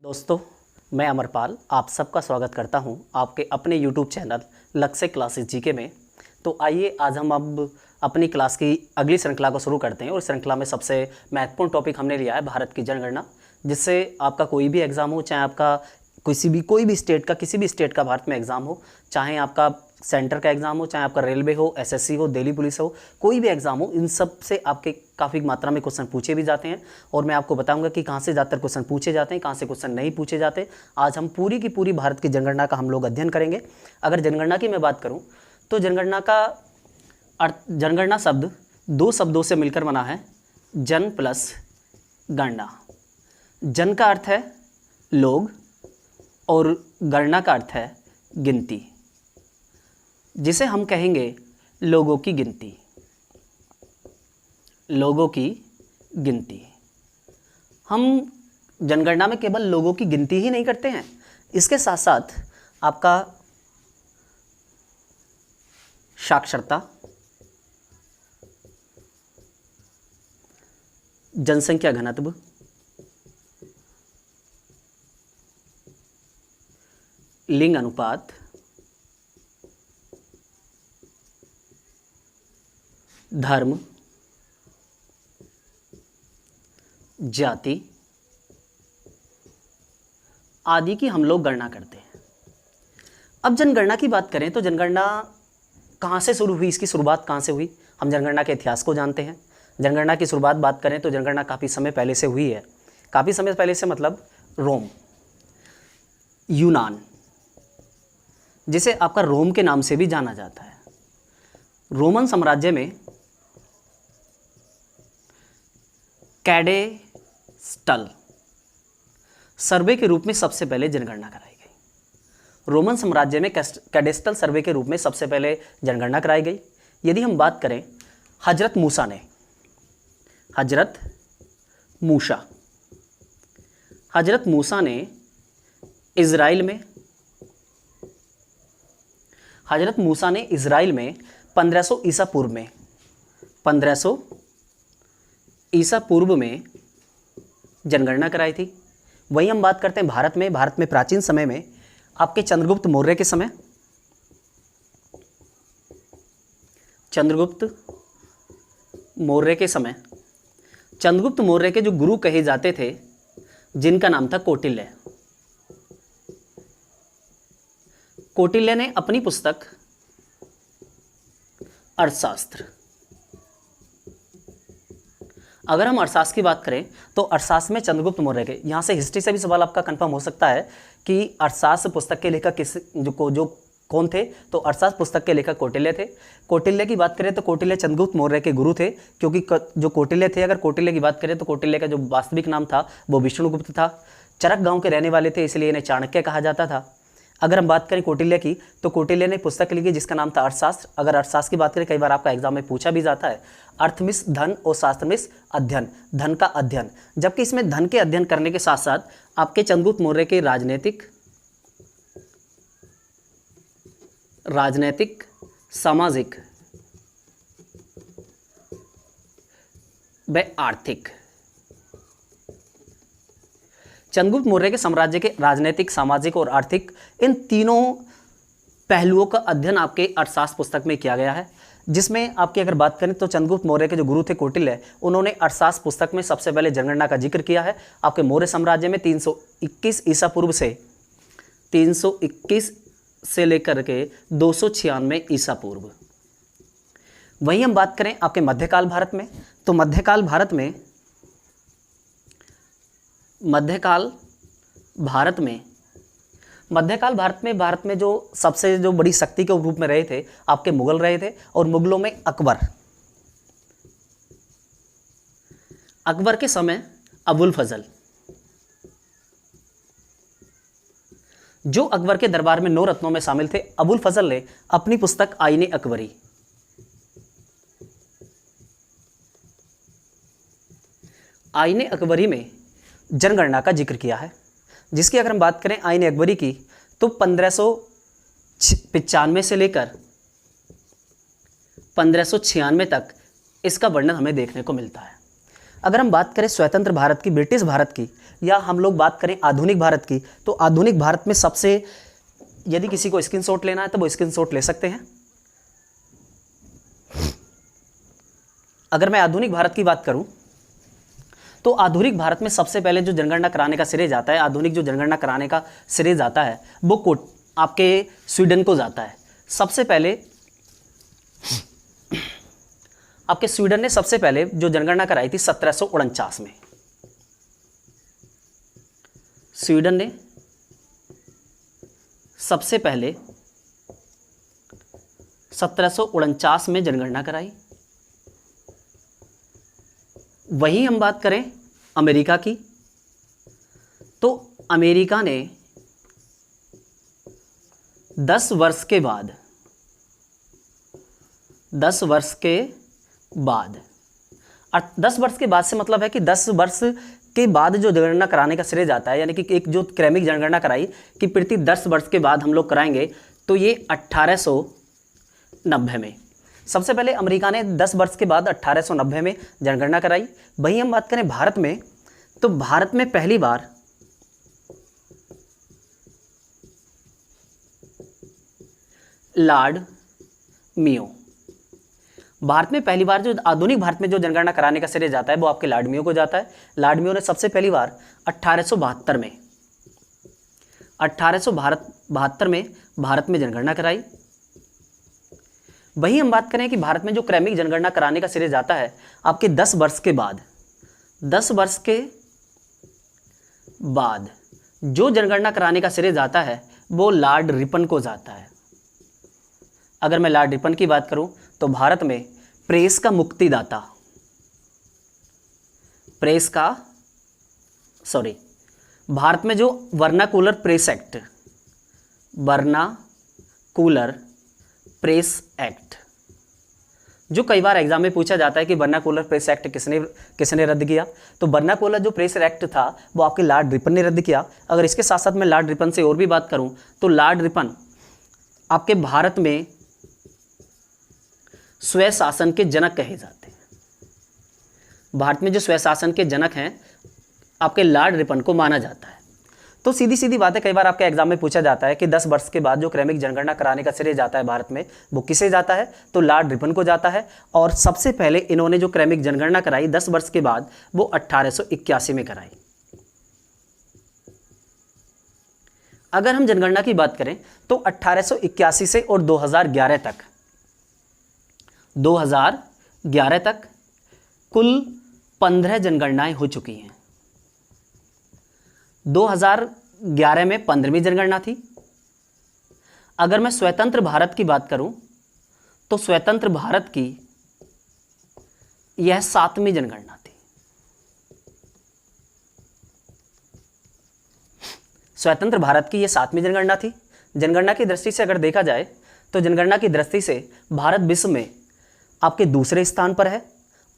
दोस्तों, मैं अमरपाल आप सबका स्वागत करता हूं आपके अपने YouTube चैनल लक्ष्य क्लासेस जीके में। तो आइए आज हम अब अपनी क्लास की अगली श्रृंखला को शुरू करते हैं और श्रृंखला में सबसे महत्वपूर्ण टॉपिक हमने लिया है भारत की जनगणना, जिससे आपका कोई भी एग्ज़ाम हो, चाहे आपका कोई भी स्टेट का किसी भी स्टेट का भारत में एग्ज़ाम हो, चाहे आपका सेंटर का एग्ज़ाम हो, चाहे आपका रेलवे हो, एसएससी हो, दिल्ली पुलिस हो, कोई भी एग्ज़ाम हो, इन सब से आपके काफ़ी मात्रा में क्वेश्चन पूछे भी जाते हैं। और मैं आपको बताऊंगा कि कहाँ से ज़्यादातर क्वेश्चन पूछे जाते हैं, कहाँ से क्वेश्चन नहीं पूछे जाते। आज हम पूरी की पूरी भारत की जनगणना का हम लोग अध्ययन करेंगे। अगर जनगणना की मैं बात करूँ तो जनगणना शब्द दो शब्दों से मिलकर बना है, जन प्लस गणना। जन का अर्थ है लोग और गणना का अर्थ है गिनती, जिसे हम कहेंगे लोगों की गिनती। लोगों की गिनती। हम जनगणना में केवल लोगों की गिनती ही नहीं करते हैं, इसके साथ साथ आपका साक्षरता, जनसंख्या घनत्व, लिंग अनुपात, धर्म, जाति आदि की हम लोग गणना करते हैं। अब जनगणना की बात करें तो जनगणना कहाँ से शुरू हुई, इसकी शुरुआत कहाँ से हुई? हम जनगणना के इतिहास को जानते हैं। जनगणना की शुरुआत बात करें तो जनगणना काफ़ी समय पहले से हुई है। काफ़ी समय पहले से मतलब रोम, यूनान, जिसे आपका रोम के नाम से भी जाना जाता है। रोमन साम्राज्य में कैडेस्टल सर्वे के रूप में सबसे पहले जनगणना कराई गई। रोमन साम्राज्य में कैडेस्टल सर्वे के रूप में सबसे पहले जनगणना कराई गई। यदि हम बात करें हजरत मूसा ने इज़राइल में 1500 ईसा पूर्व में जनगणना कराई थी। वही हम बात करते हैं भारत में प्राचीन समय में आपके चंद्रगुप्त मौर्य के जो गुरु कहे जाते थे, जिनका नाम था कौटिल्य ने अपनी पुस्तक अर्थशास्त्र, अगर हम अर्थशास्त्र की बात करें तो अर्थशास्त्र में चंद्रगुप्त मौर्य के, यहाँ से हिस्ट्री से भी सवाल आपका कंफर्म हो सकता है कि अर्थशास्त्र पुस्तक के लेखक कौन थे? तो अर्थशास्त्र पुस्तक के लेखक कौटिल्य थे। कौटिल्य की बात करें तो कौटिल्य चंद्रगुप्त मौर्य के गुरु थे, क्योंकि जो कौटिल्य थे, अगर कौटिल्य की बात करें तो कौटिल्य का जो वास्तविक नाम था वो विष्णुगुप्त था। चरक गांव के रहने वाले थे, इसलिए इन्हें चाणक्य कहा जाता था। अगर हम बात करें कौटिल्य की तो कौटिल्य ने पुस्तक लिखी जिसका नाम था अर्थशास्त्र। अगर अर्थशास्त्र की बात करें, कई बार आपका एग्जाम में पूछा भी जाता है, अर्थ मिस धन और शास्त्र मिस अध्ययन, धन का अध्ययन। जबकि इसमें धन के अध्ययन करने के साथ साथ आपके चंद्रगुप्त मौर्य के राजनैतिक, सामाजिक व आर्थिक, चंद्रगुप्त मौर्य के साम्राज्य के राजनीतिक, सामाजिक और आर्थिक, इन तीनों पहलुओं का अध्ययन आपके अर्थशास्त्र पुस्तक में किया गया है। जिसमें आपकी अगर बात करें तो चंद्रगुप्त मौर्य के जो गुरु थे कौटिल्य, उन्होंने अर्थशास्त्र पुस्तक में सबसे पहले जनगणना का जिक्र किया है। आपके मौर्य साम्राज्य में 321 ईसा पूर्व से लेकर के 296 ईसा पूर्व। वहीं हम बात करें आपके मध्यकाल भारत में, तो मध्यकाल भारत में जो सबसे जो बड़ी शक्ति के रूप में रहे थे आपके मुगल रहे थे, और मुगलों में अकबर के समय अबुल फजल, जो अकबर के दरबार में 9 रत्नों में शामिल थे। अबुल फजल ने अपनी पुस्तक आईने अकबरी में जनगणना का जिक्र किया है, जिसकी अगर हम बात करें आईने अकबरी की तो 1595 से लेकर 1596 तक इसका वर्णन हमें देखने को मिलता है। अगर हम बात करें स्वतंत्र भारत की, ब्रिटिश भारत की, या हम लोग बात करें आधुनिक भारत की, तो आधुनिक भारत में सबसे, यदि किसी को स्क्रीनशॉट लेना है तो वो स्क्रीनशॉट ले सकते हैं। अगर मैं आधुनिक भारत की बात करूं तो आधुनिक भारत में सबसे पहले जो जनगणना कराने का श्रेय जाता है, आधुनिक जो जनगणना कराने का श्रेय जाता है वो आपके स्वीडन को जाता है। सबसे पहले आपके स्वीडन ने सबसे पहले जो जनगणना कराई थी 1749 में। स्वीडन ने सबसे पहले 1749 में जनगणना कराई। वहीं हम बात करें अमेरिका की, तो अमेरिका ने 10 वर्ष के बाद 10 वर्ष के बाद से मतलब है कि 10 वर्ष के बाद जो जनगणना कराने का श्रेय जाता है, यानी कि एक जो क्रमिक जनगणना कराई कि प्रति 10 वर्ष के बाद हम लोग कराएंगे, तो ये 1890 में। सबसे पहले अमेरिका ने 10 वर्ष के बाद 1890 में जनगणना कराई। वहीं हम बात करें भारत में, तो भारत में पहली बार लॉर्ड मियो, भारत में पहली बार जो आधुनिक भारत में जो जनगणना कराने का श्रेय जाता है वो आपके लॉर्ड मियो को जाता है। लॉर्ड मियो ने सबसे पहली बार 1872 में भारत में जनगणना कराई। वहीं हम बात करें कि भारत में जो क्रमिक जनगणना कराने का श्रेय जाता है आपके 10 वर्ष के बाद, 10 वर्ष के बाद जो जनगणना कराने का श्रेय जाता है वो लॉर्ड रिपन को जाता है। अगर मैं लॉर्ड रिपन की बात करूं तो भारत में प्रेस का मुक्तिदाता, भारत में जो वर्नाकुलर प्रेस एक्ट, जो कई बार एग्जाम में पूछा जाता है कि वर्नाकुलर प्रेस एक्ट किसने रद्द किया, तो वर्नाकुलर जो प्रेस एक्ट था वो आपके लॉर्ड रिपन ने रद्द किया। अगर इसके साथ साथ मैं लॉर्ड रिपन से और भी बात करूं तो लॉर्ड रिपन आपके भारत में स्वय शासन के जनक कहे जाते हैं। भारत में जो स्वय शासन के जनक हैं आपके लॉर्ड रिपन को माना जाता है। तो सीधी सीधी बात है, कई बार आपके एग्जाम में पूछा जाता है कि 10 वर्ष के बाद जो क्रमिक जनगणना कराने का श्रेय जाता है भारत में वो किसे जाता है, तो लॉर्ड रिपन को जाता है। और सबसे पहले इन्होंने जो क्रमिक जनगणना कराई 10 वर्ष के बाद वो 1881 में कराई। अगर हम जनगणना की बात करें तो 1881 से और 2011 तक कुल 15 जनगणनाएं हो चुकी हैं। 2011 में 15वीं जनगणना थी। अगर मैं स्वतंत्र भारत की बात करूं तो स्वतंत्र भारत की यह 7वीं जनगणना थी। स्वतंत्र भारत की यह 7वीं जनगणना थी। जनगणना की दृष्टि से अगर देखा जाए तो जनगणना की दृष्टि से भारत विश्व में आपके दूसरे स्थान पर है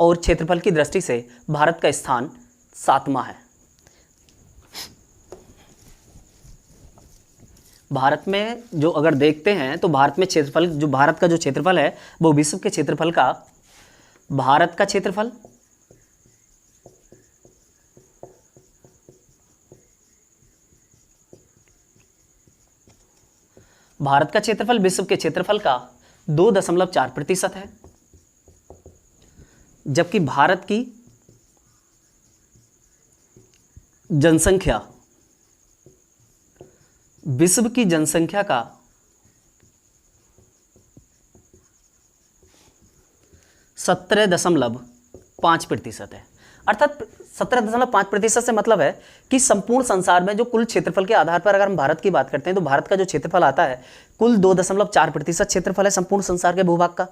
और क्षेत्रफल की दृष्टि से भारत का स्थान 7वां है। भारत में जो अगर देखते हैं तो भारत में क्षेत्रफल, जो भारत का जो क्षेत्रफल है वो विश्व के क्षेत्रफल का, भारत का क्षेत्रफल विश्व के क्षेत्रफल का 2.4% है, जबकि भारत की जनसंख्या विश्व की जनसंख्या का 17.5% है। अर्थात 17.5% से मतलब है कि संपूर्ण संसार में जो कुल क्षेत्रफल के आधार पर अगर हम भारत की बात करते हैं तो भारत का जो क्षेत्रफल आता है कुल 2.4% क्षेत्रफल है संपूर्ण संसार के भूभाग का।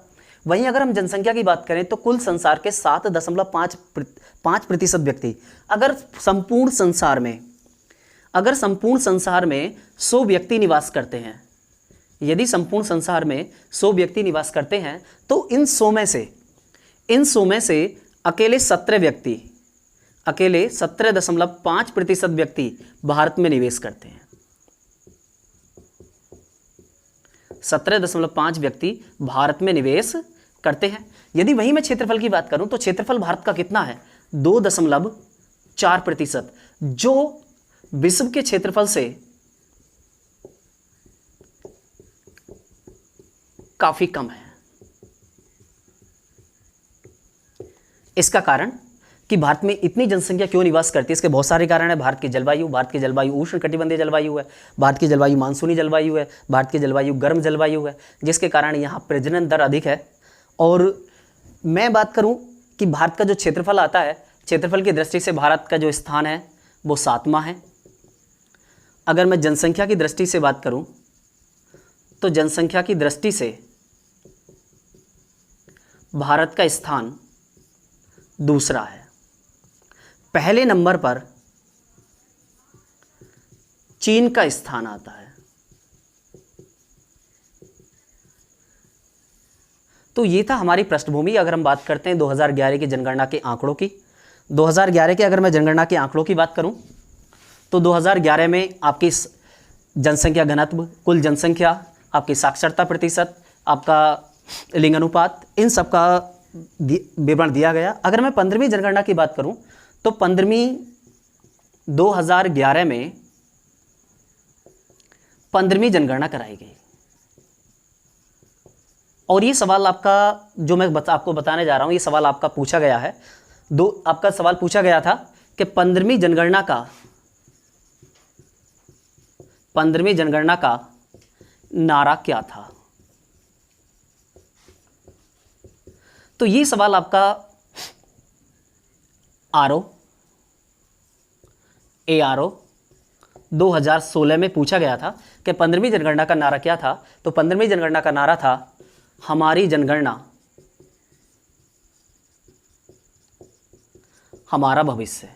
वहीं अगर हम जनसंख्या की बात करें तो कुल संसार के 7.5% व्यक्ति, अगर संपूर्ण संसार में 100 व्यक्ति निवास करते हैं, यदि संपूर्ण संसार में 100 व्यक्ति निवास करते हैं तो इन 100 में से अकेले 17.5% व्यक्ति भारत में निवेश करते हैं। 17.5 व्यक्ति भारत में निवेश करते हैं। यदि वहीं मैं क्षेत्रफल की बात करूं तो क्षेत्रफल भारत का कितना है, 2.4%, जो विश्व के क्षेत्रफल से काफी कम है। इसका कारण कि भारत में इतनी जनसंख्या क्यों निवास करती है, इसके बहुत सारे कारण हैं। भारत की जलवायु उष्णकटिबंधीय जलवायु है, भारत की जलवायु मानसूनी जलवायु है, भारत की जलवायु गर्म जलवायु है, जिसके कारण यहाँ प्रजनन दर अधिक है। और मैं बात करूँ कि भारत का जो क्षेत्रफल आता है, क्षेत्रफल की दृष्टि से भारत का जो स्थान है वो 7वां है। अगर मैं जनसंख्या की दृष्टि से बात करूँ तो जनसंख्या की दृष्टि से भारत का स्थान दूसरा है। पहले नंबर पर चीन का स्थान आता है। तो ये था हमारी पृष्ठभूमि। अगर हम बात करते हैं 2011 की जनगणना के आंकड़ों की, 2011 के अगर मैं जनगणना के आंकड़ों की बात करूं तो 2011 में आपकी जनसंख्या घनत्व, कुल जनसंख्या, आपकी साक्षरता प्रतिशत, आपका लिंग अनुपात, इन सब का विवरण दिया गया। अगर मैं 15वीं जनगणना की बात करूं तो 2011 में 15वीं जनगणना कराई गई। और ये सवाल आपका जो मैं आपको बताने जा रहा हूं, ये सवाल आपका पूछा गया है। आपका सवाल पूछा गया था कि 15वीं जनगणना का नारा क्या था। तो ये सवाल आपका ARO 2016 में पूछा गया था कि 15वीं जनगणना का नारा क्या था। तो 15वीं जनगणना का नारा था, हमारी जनगणना हमारा भविष्य।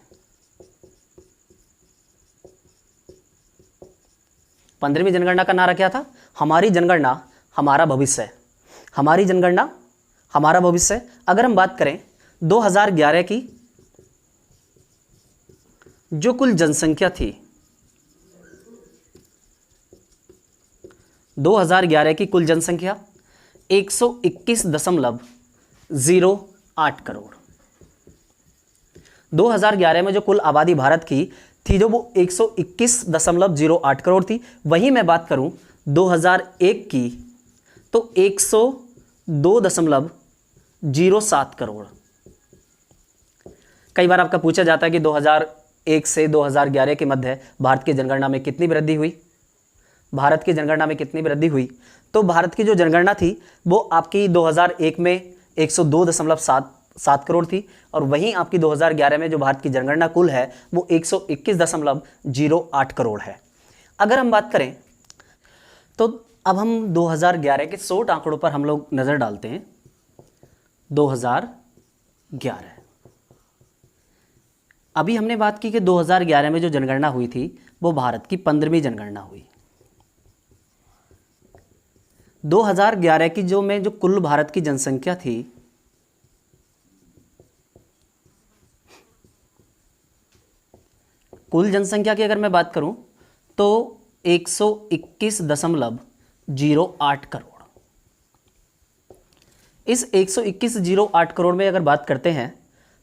15वीं जनगणना का नारा क्या था? हमारी जनगणना हमारा भविष्य। हमारी जनगणना हमारा भविष्य। अगर हम बात करें 2011 की जो कुल जनसंख्या थी, 2011 की कुल जनसंख्या 121.08 करोड़। 2011 में जो कुल आबादी भारत की थी जो वो 121.08 करोड़ थी। वहीं मैं बात करूं 2001 की तो 102.07 करोड़। कई बार आपका पूछा जाता है कि 2001 से 2011 के मध्य भारत की जनगणना में कितनी वृद्धि हुई। भारत की जनगणना में कितनी वृद्धि हुई? तो भारत की जो जनगणना थी वो आपकी 2001 में 102.7 करोड़ थी, और वहीं आपकी 2011 में जो भारत की जनगणना कुल है वो 121.08 करोड़ है। अगर हम बात करें तो अब हम 2011 के शॉर्ट आंकड़ों पर हम लोग नज़र डालते हैं। 2011 अभी हमने बात की कि 2011 में जो जनगणना हुई थी वो भारत की 15वीं जनगणना हुई। 2011 की जो कुल भारत की जनसंख्या थी कुल जनसंख्या की अगर मैं बात करूं तो 121.08 करोड़। इस 121.08 करोड़ में अगर बात करते हैं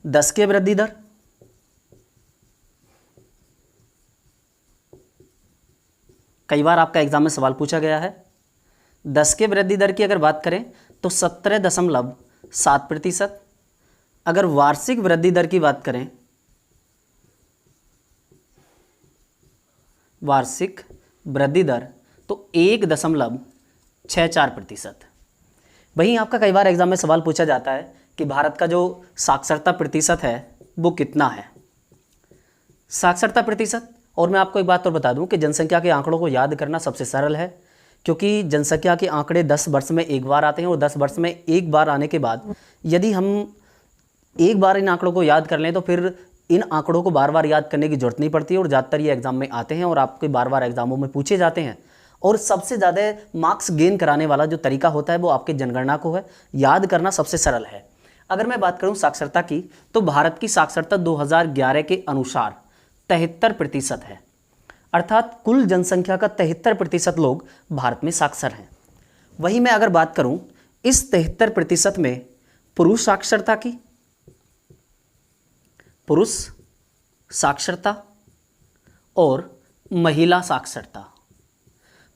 10 के वृद्धि दर, कई बार आपका एग्जाम में सवाल पूछा गया है। 10 के वृद्धि दर की अगर बात करें तो 17.7%। अगर वार्षिक वृद्धि दर की बात करें, वार्षिक वृद्धि दर तो 1.64%। वहीं आपका कई बार एग्जाम में सवाल पूछा जाता है कि भारत का जो साक्षरता प्रतिशत है वो कितना है। साक्षरता प्रतिशत, और मैं आपको एक बात और बता दूं कि जनसंख्या के आंकड़ों को याद करना सबसे सरल है, क्योंकि जनसंख्या के आंकड़े 10 वर्ष में एक बार आते हैं, और 10 वर्ष में एक बार आने के बाद यदि हम एक बार इन आंकड़ों को याद कर लें तो फिर इन आंकड़ों को बार बार याद करने की जरूरत नहीं पड़ती, और ज़्यादातर ये एग्जाम में आते हैं और आपके बार बार एग्जामों में पूछे जाते हैं। और सबसे ज़्यादा मार्क्स गेन कराने वाला जो तरीका होता है वो आपके जनगणना को है, याद करना सबसे सरल है। अगर मैं बात करूं साक्षरता की तो भारत की साक्षरता 2011 के अनुसार 73% है, अर्थात कुल जनसंख्या का 73% लोग भारत में साक्षर हैं। वहीं मैं अगर बात करूं इस 73% में पुरुष साक्षरता की पुरुष साक्षरता और महिला साक्षरता।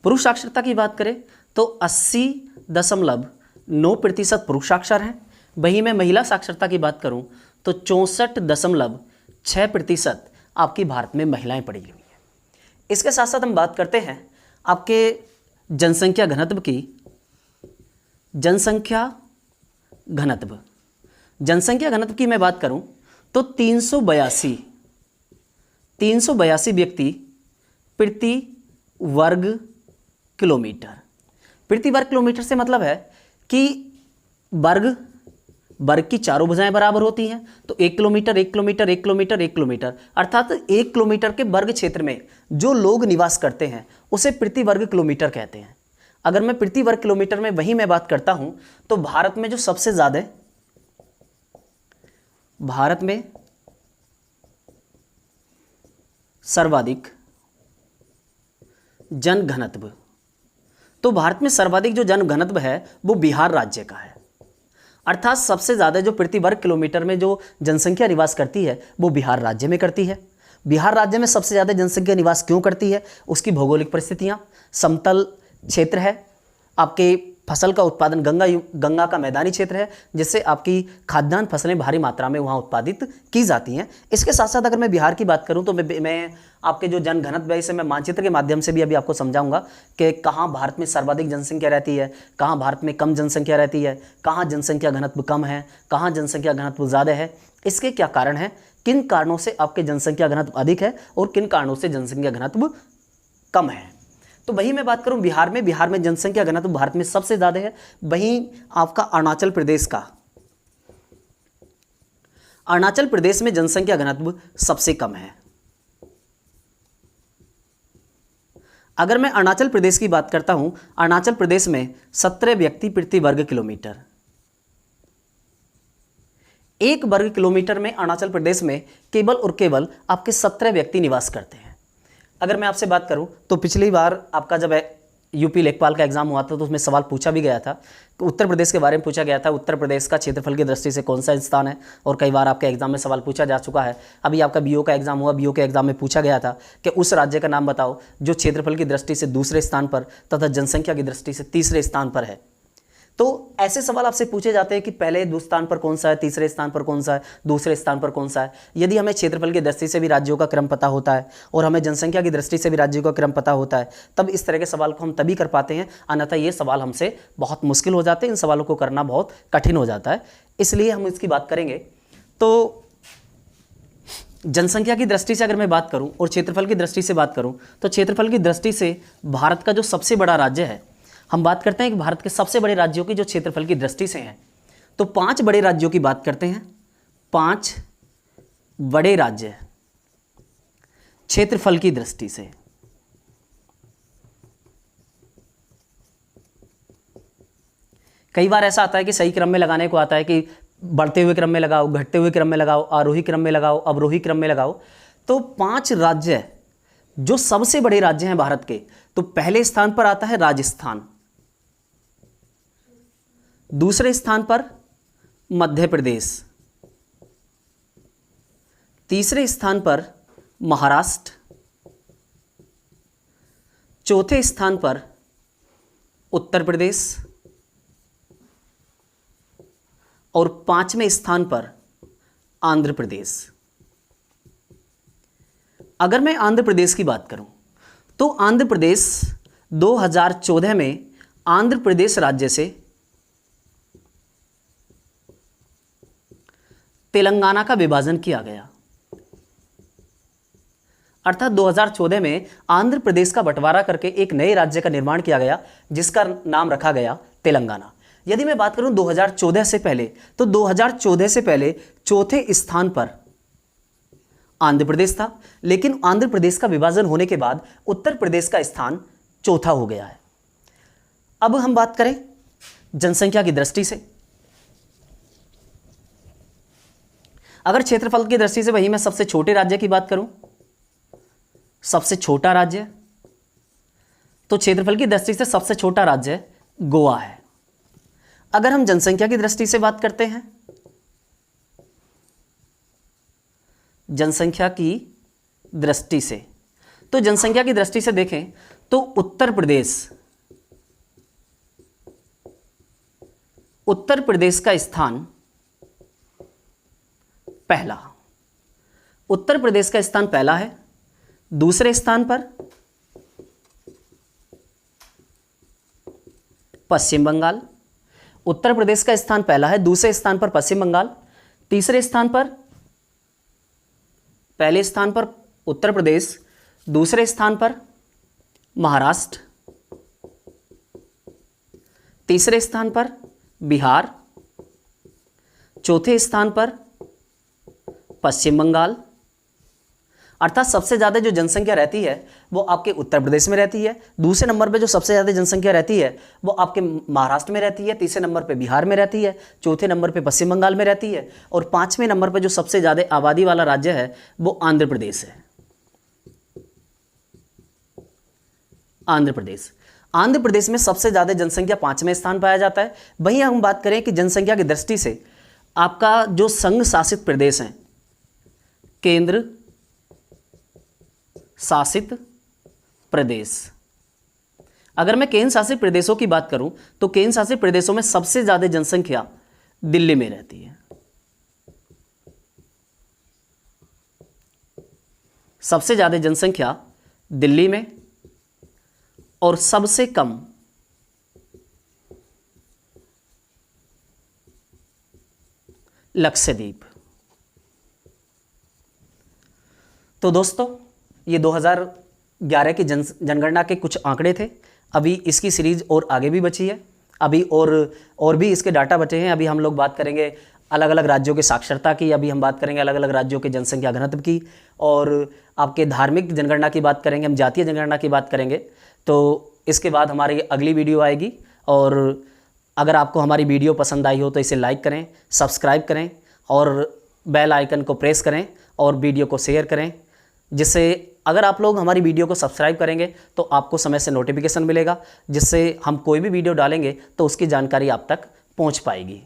पुरुष साक्षरता की बात करें तो 80.9% पुरुष साक्षर हैं। वहीं मैं महिला साक्षरता की बात करूं तो 64.6% आपकी भारत में महिलाएं पढ़ी हुई हैं। इसके साथ साथ हम बात करते हैं आपके जनसंख्या घनत्व की। जनसंख्या घनत्व की मैं बात करूं तो 382 व्यक्ति प्रति वर्ग किलोमीटर। प्रति वर्ग किलोमीटर से मतलब है कि वर्ग की चारों भुजाएं बराबर होती हैं तो 1 किलोमीटर 1 किलोमीटर 1 किलोमीटर 1 किलोमीटर, अर्थात 1 किलोमीटर के वर्ग क्षेत्र में जो लोग निवास करते हैं उसे प्रति वर्ग किलोमीटर कहते हैं। अगर मैं प्रति वर्ग किलोमीटर में वही मैं बात करता हूं तो भारत में जो सबसे ज्यादा भारत में सर्वाधिक जनघनत्व, तो भारत में सर्वाधिक जो जनघनत्व है वो बिहार राज्य का है। अर्थात सबसे ज़्यादा जो प्रति वर्ग किलोमीटर में जो जनसंख्या निवास करती है वो बिहार राज्य में करती है। बिहार राज्य में सबसे ज़्यादा जनसंख्या निवास क्यों करती है? उसकी भौगोलिक परिस्थितियाँ, समतल क्षेत्र है, आपके फसल का उत्पादन गंगा का मैदानी क्षेत्र है जिससे आपकी खाद्यान्न फसलें भारी मात्रा में वहाँ उत्पादित की जाती हैं। इसके साथ साथ अगर मैं बिहार की बात करूँ तो मैं आपके जो जनघनत्व है इसे मैं मानचित्र के माध्यम से भी अभी आपको समझाऊंगा कि कहाँ भारत में सर्वाधिक जनसंख्या रहती है, कहाँ भारत में कम जनसंख्या रहती है, कहाँ जनसंख्या घनत्व कम है, कहाँ जनसंख्या घनत्व ज़्यादा है, इसके क्या कारण है, किन कारणों से आपके जनसंख्या घनत्व अधिक है और किन कारणों से जनसंख्या घनत्व कम है। तो वहीं मैं बात करूं बिहार में जनसंख्या घनत्व भारत में सबसे ज़्यादा है। वहीं आपका अरुणाचल प्रदेश में जनसंख्या घनत्व सबसे कम है। अगर मैं अरुणाचल प्रदेश की बात करता हूं, अरुणाचल प्रदेश में 17 व्यक्ति प्रति वर्ग किलोमीटर। 1 वर्ग किलोमीटर में अरुणाचल प्रदेश में केवल और केवल आपके 17 व्यक्ति निवास करते हैं। अगर मैं आपसे बात करूं तो पिछली बार आपका जब यूपी लेखपाल का एग्जाम हुआ था तो उसमें सवाल पूछा भी गया था, तो उत्तर प्रदेश के बारे में पूछा गया था, उत्तर प्रदेश का क्षेत्रफल की दृष्टि से कौन सा स्थान है, और कई बार आपके एग्जाम में सवाल पूछा जा चुका है। अभी आपका बीओ का एग्जाम हुआ, बीओ के एग्जाम में पूछा गया था कि उस राज्य का नाम बताओ जो क्षेत्रफल की दृष्टि से दूसरे स्थान पर तथा जनसंख्या की दृष्टि से तीसरे स्थान पर है। तो ऐसे सवाल आपसे पूछे जाते हैं कि पहले दो स्थान पर कौन सा है, तीसरे स्थान पर कौन सा है, दूसरे स्थान पर कौन सा है। यदि हमें क्षेत्रफल की दृष्टि से भी राज्यों का क्रम पता होता है और हमें जनसंख्या की दृष्टि से भी राज्यों का क्रम पता होता है तब इस तरह के सवाल को हम तभी कर पाते हैं, अन्यथा ये सवाल हमसे बहुत मुश्किल हो जाते हैं, इन सवालों को करना बहुत कठिन हो जाता है। इसलिए हम इसकी बात करेंगे। तो जनसंख्या की दृष्टि से अगर मैं बात करूं और क्षेत्रफल की दृष्टि से बात करूं तो क्षेत्रफल की दृष्टि से भारत का जो सबसे बड़ा राज्य है, हम बात करते हैं कि भारत के सबसे बड़े राज्यों की जो क्षेत्रफल की दृष्टि से हैं, तो 5 बड़े राज्यों की बात करते हैं। 5 बड़े राज्य क्षेत्रफल की दृष्टि से। कई बार ऐसा आता है कि सही क्रम में लगाने को आता है कि बढ़ते हुए क्रम में लगाओ, घटते हुए क्रम में लगाओ, आरोही क्रम में लगाओ, अवरोही क्रम में लगाओ। तो 5 राज्य जो सबसे बड़े राज्य हैं भारत के, तो पहले स्थान पर आता है राजस्थान, दूसरे स्थान पर मध्य प्रदेश, तीसरे स्थान पर महाराष्ट्र, चौथे स्थान पर उत्तर प्रदेश और 5वें स्थान पर आंध्र प्रदेश। अगर मैं आंध्र प्रदेश की बात करूं तो आंध्र प्रदेश 2014 में आंध्र प्रदेश राज्य से तेलंगाना का विभाजन किया गया। अर्थात 2014 में आंध्र प्रदेश का बंटवारा करके एक नए राज्य का निर्माण किया गया जिसका नाम रखा गया तेलंगाना। यदि मैं बात करूं 2014 से पहले, तो 2014 से पहले चौथे स्थान पर आंध्र प्रदेश था, लेकिन आंध्र प्रदेश का विभाजन होने के बाद उत्तर प्रदेश का स्थान चौथा हो गया है। अब हम बात करें जनसंख्या की दृष्टि से। अगर क्षेत्रफल की दृष्टि से वही मैं सबसे छोटे राज्य की बात करूं, सबसे छोटा राज्य, तो क्षेत्रफल की दृष्टि से सबसे छोटा राज्य गोवा है। अगर हम जनसंख्या की दृष्टि से बात करते हैं जनसंख्या की दृष्टि से, तो जनसंख्या की दृष्टि से देखें तो उत्तर प्रदेश का स्थान पहला, उत्तर प्रदेश का स्थान पहला है। दूसरे स्थान पर पश्चिम बंगाल, उत्तर प्रदेश का स्थान पहला है, दूसरे स्थान पर पश्चिम बंगाल, तीसरे स्थान पर, पहले स्थान पर उत्तर प्रदेश, दूसरे स्थान पर महाराष्ट्र, तीसरे स्थान पर बिहार, चौथे स्थान पर पश्चिम बंगाल। अर्थात सबसे ज़्यादा जो जनसंख्या रहती है वो आपके उत्तर प्रदेश में रहती है, दूसरे नंबर पे जो सबसे ज़्यादा जनसंख्या रहती है वो आपके महाराष्ट्र में रहती है, तीसरे नंबर पे बिहार में रहती है, चौथे नंबर पे पश्चिम बंगाल में रहती है, और पाँचवें नंबर पे जो सबसे ज़्यादा आबादी वाला राज्य है वो आंध्र प्रदेश है। आंध्र प्रदेश में सबसे ज़्यादा जनसंख्या 5वें स्थान पाया जाता है। वहीं हम बात करें कि जनसंख्या की दृष्टि से आपका जो संघ शासित प्रदेश हैं, केंद्र शासित प्रदेश, अगर मैं केंद्र शासित प्रदेशों की बात करूं तो केंद्र शासित प्रदेशों में सबसे ज्यादा जनसंख्या दिल्ली में रहती है। सबसे ज्यादा जनसंख्या दिल्ली में, और सबसे कम लक्षद्वीप। तो दोस्तों ये 2011 की जनगणना के कुछ आंकड़े थे। अभी इसकी सीरीज और आगे भी बची है, अभी और भी इसके डाटा बचे हैं। अभी हम लोग बात करेंगे अलग अलग राज्यों के साक्षरता की, अभी हम बात करेंगे अलग अलग राज्यों के जनसंख्या घनत्व की, और आपके धार्मिक जनगणना की बात करेंगे, हम जातीय जनगणना की बात करेंगे। तो इसके बाद हमारी अगली वीडियो आएगी, और अगर आपको हमारी वीडियो पसंद आई हो तो इसे लाइक करें, सब्सक्राइब करें और बेल आइकन को प्रेस करें और वीडियो को शेयर करें, जिससे अगर आप लोग हमारी वीडियो को सब्सक्राइब करेंगे तो आपको समय से नोटिफिकेशन मिलेगा, जिससे हम कोई भी वीडियो डालेंगे तो उसकी जानकारी आप तक पहुंच पाएगी।